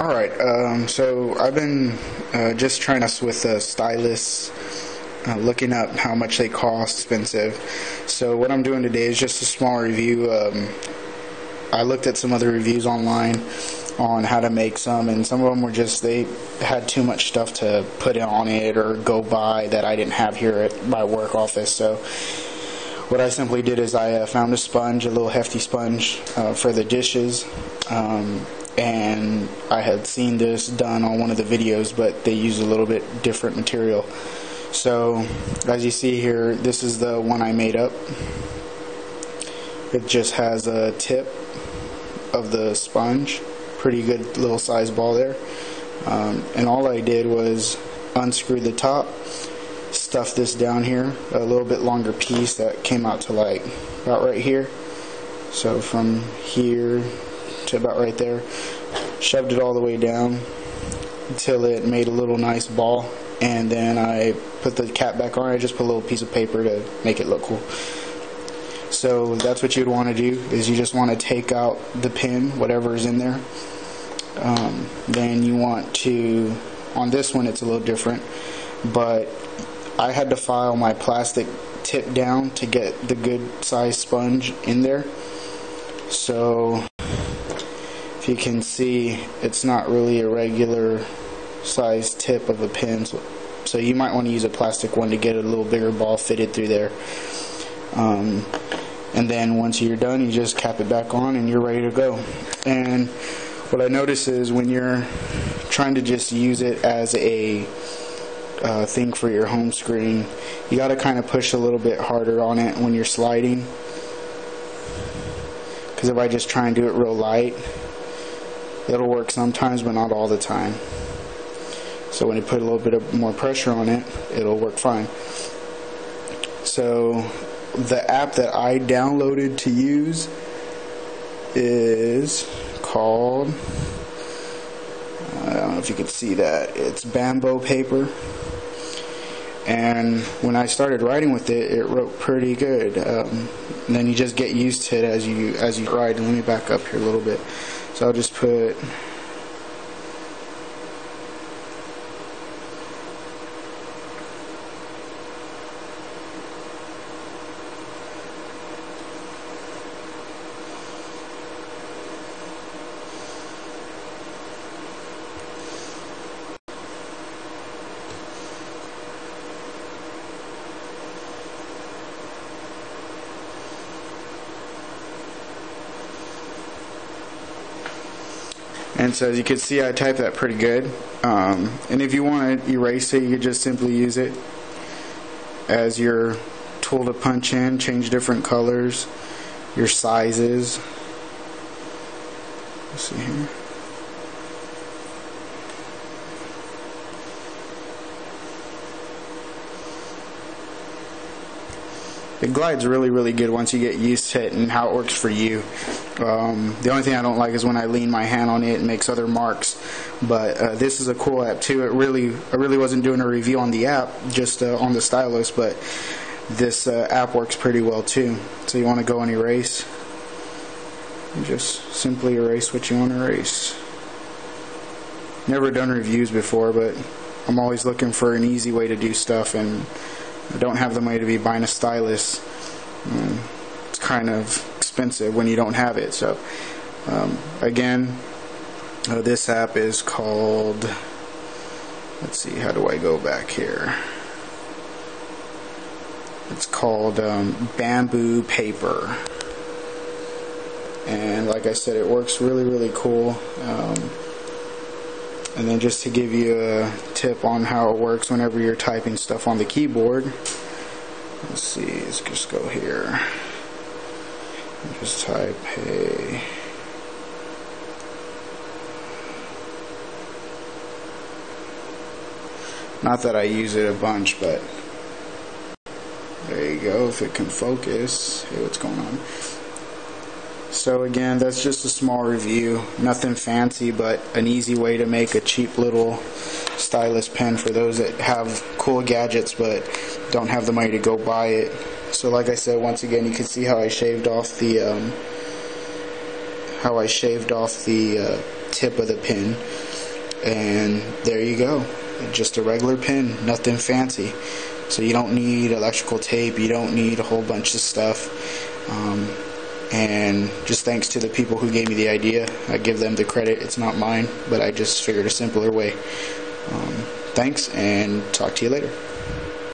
Alright, so I've been just trying us with a stylus, looking up how much they cost, expensive. So what I'm doing today is just a small review. I looked at some other reviews online on how to make some, and some of them were just, they had too much stuff to put on it or go by that I didn't have here at my work office. So what I simply did is I found a sponge, a little hefty sponge for the dishes, and I had seen this done on one of the videos, but they use a little bit different material. So as you see here, this is the one I made up. It just has a tip of the sponge, pretty good little size ball there, and all I did was unscrew the top, stuff this down here, a little bit longer piece that came out to like about right here, so from here to about right there, shoved it all the way down until it made a little nice ball, and then I put the cap back on. I just put a little piece of paper to make it look cool. So that's what you'd want to do, is you just want to take out the pin, whatever is in there. Then you want to, on this one it's a little different, but I had to file my plastic tip down to get the good size sponge in there. So if you can see, it's not really a regular size tip of a pin, so you might want to use a plastic one to get a little bigger ball fitted through there. And then once you're done, you just cap it back on and you're ready to go. And what I notice is when you're trying to just use it as a thing for your home screen, you got to kind of push a little bit harder on it when you're sliding, because if I just try and do it real light, it'll work sometimes but not all the time. So when you put a little bit of more pressure on it, it'll work fine. So the app that I downloaded to use is called, I don't know if you can see that, it's Bamboo paper. And when I started writing with it, it wrote pretty good. And then you just get used to it as you write. And let me back up here a little bit. So I'll just put and so as you can see, I typed that pretty good. And if you want to erase it, you could just simply use it as your tool to punch in, change different colors, your sizes. Let's see here. It glides really good once you get used to it and how it works for you. The only thing I don't like is when I lean my hand on it and makes other marks. But this is a cool app too. I really wasn't doing a review on the app, just on the stylus, but this app works pretty well too. So you want to go and erase. You just simply erase what you want to erase. Never done reviews before, but I'm always looking for an easy way to do stuff, and I don't have the money to be buying a stylus. It's kind of expensive when you don't have it. So again, this app is called, let's see, how do I go back here? It's called Bamboo Paper, and like I said, it works really cool. And then just to give you a tip on how it works whenever you're typing stuff on the keyboard, let's see, let's just go here and just type hey. Not that I use it a bunch, but there you go, if it can focus. Hey, what's going on? So again, that's just a small review, nothing fancy, but an easy way to make a cheap little stylus pen for those that have cool gadgets but don't have the money to go buy it. So like I said, once again, you can see how I shaved off the tip of the pin. and there you go. Just a regular pin, nothing fancy. So you don't need electrical tape, you don't need a whole bunch of stuff. And just thanks to the people who gave me the idea. I give them the credit, it's not mine, but I just figured a simpler way. Thanks, and talk to you later.